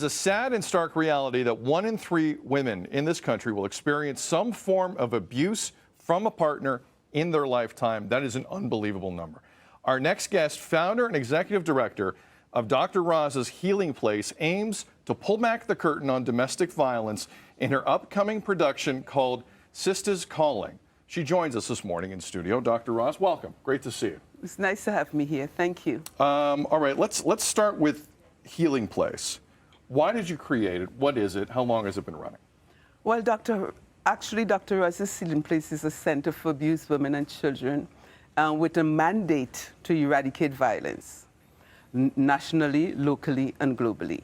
It's a sad and stark reality that 1 in 3 women in this country will experience some form of abuse from a partner in their lifetime. That is an unbelievable number. Our next guest, founder and executive director of Dr. Roz's Healing Place, aims to pull back the curtain on domestic violence in her upcoming production called Sistas Calling. She joins us this morning in studio. Dr. Roz, welcome. Great to see you. It's nice to have me here. Thank you. All right, let's start with Healing Place. Why did you create it? What is it? How long has it been running? Well, Dr. Roz's Healing Place is a center for abused women and children with a mandate to eradicate violence nationally, locally, and globally.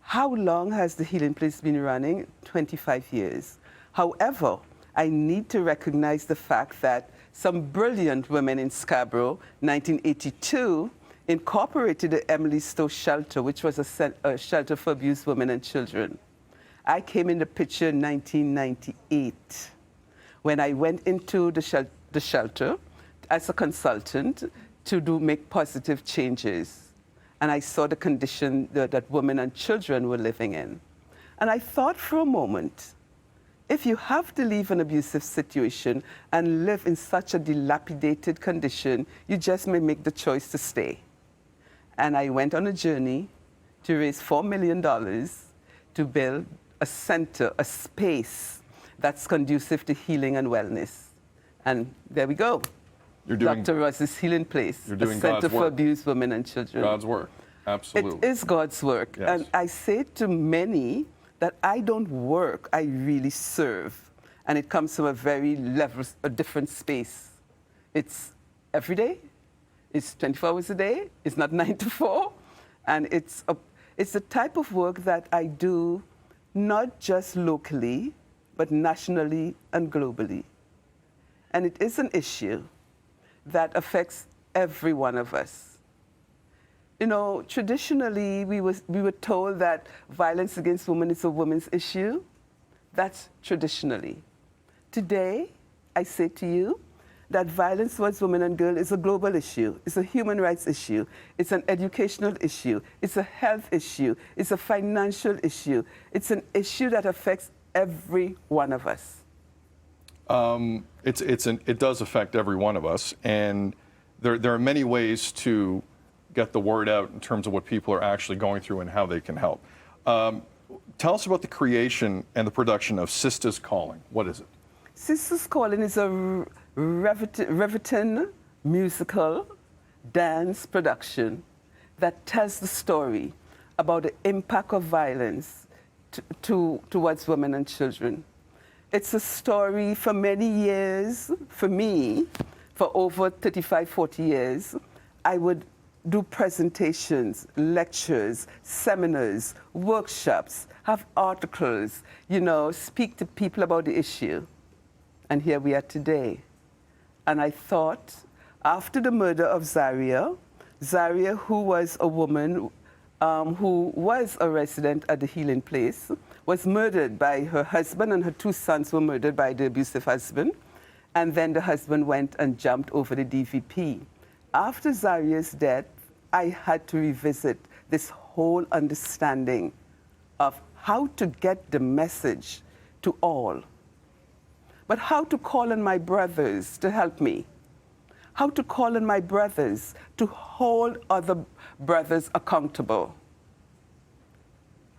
How long has the Healing Place been running? 25 years. However, I need to recognize the fact that some brilliant women in Scarborough, 1982, incorporated the Emily Stowe shelter, which was a shelter for abused women and children. I came in the picture in 1998 when I went into the shelter as a consultant to make positive changes. And I saw the condition that women and children were living in. And I thought for a moment, if you have to leave an abusive situation and live in such a dilapidated condition, you just may make the choice to stay. And I went on a journey to raise $4 million to build a center, a space that's conducive to healing and wellness. And there we go. You're doing Dr. Roz's Healing Place, You're doing a center God's for work. abused women and children. God's work, absolutely. It is God's work. Yes. And I say to many that I don't work, I really serve. And it comes from a different space. It's every day. It's 24 hours a day. It's not 9 to 4. And it's the type of work that I do not just locally, but nationally and globally. And it is an issue that affects every one of us. You know, traditionally, we were told that violence against women is a women's issue. That's traditionally. Today, I say to you that violence towards women and girls is a global issue. It's a human rights issue. It's an educational issue. It's a health issue. It's a financial issue. It's an issue that affects every one of us. It does affect every one of us, and there are many ways to get the word out in terms of what people are actually going through and how they can help. Tell us about the creation and the production of Sistas Calling. What is it? Sistas Calling is a riveting musical dance production that tells the story about the impact of violence towards women and children. It's a story for many years, for me, for over 35, 40 years, I would do presentations, lectures, seminars, workshops, have articles, speak to people about the issue. And here we are today. And I thought, after the murder of Zaria, who was a woman who was a resident at the Healing Place, was murdered by her husband, and her 2 sons were murdered by the abusive husband. And then the husband went and jumped over the DVP. After Zaria's death, I had to revisit this whole understanding of how to get the message to all. But how to call on my brothers to help me. How to call on my brothers to hold other brothers accountable.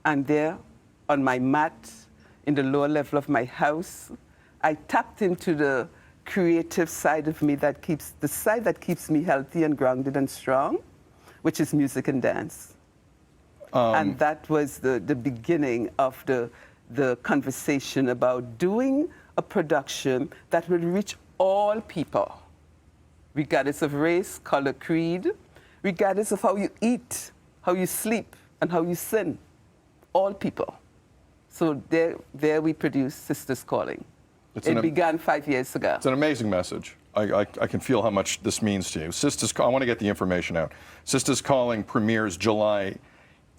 And there, on my mat, in the lower level of my house, I tapped into the creative side of me the side that keeps me healthy and grounded and strong, which is music and dance. And that was the beginning of the conversation about doing a production that will reach all people, regardless of race, color, creed, regardless of how you eat, how you sleep, and how you sin. All people. So there we produced Sistas Calling. It began 5 years ago. It's an amazing message. I can feel how much this means to you. I want to get the information out. Sistas Calling premieres July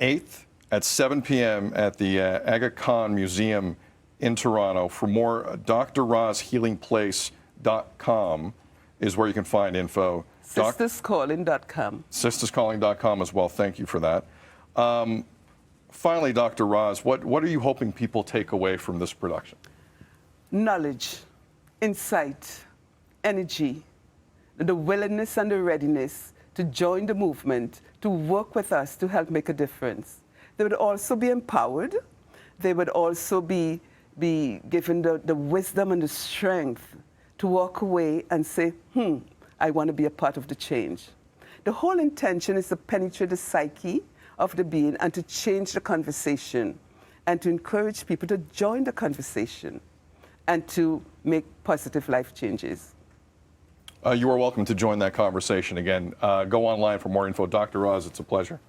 8th at 7 p.m. at the Aga Khan Museum in Toronto. For more, drrozhealingplace.com is where you can find info. Sistascalling.com. Sistascalling.com as well. Thank you for that. Finally, Dr. Roz, what are you hoping people take away from this production? Knowledge, insight, energy, the willingness and the readiness to join the movement, to work with us to help make a difference. They would also be empowered. They would also be given the wisdom and the strength to walk away and say, I want to be a part of the change. The whole intention is to penetrate the psyche of the being and to change the conversation and to encourage people to join the conversation and to make positive life changes. You are welcome to join that conversation again. Go online for more info. Dr. Roz, it's a pleasure.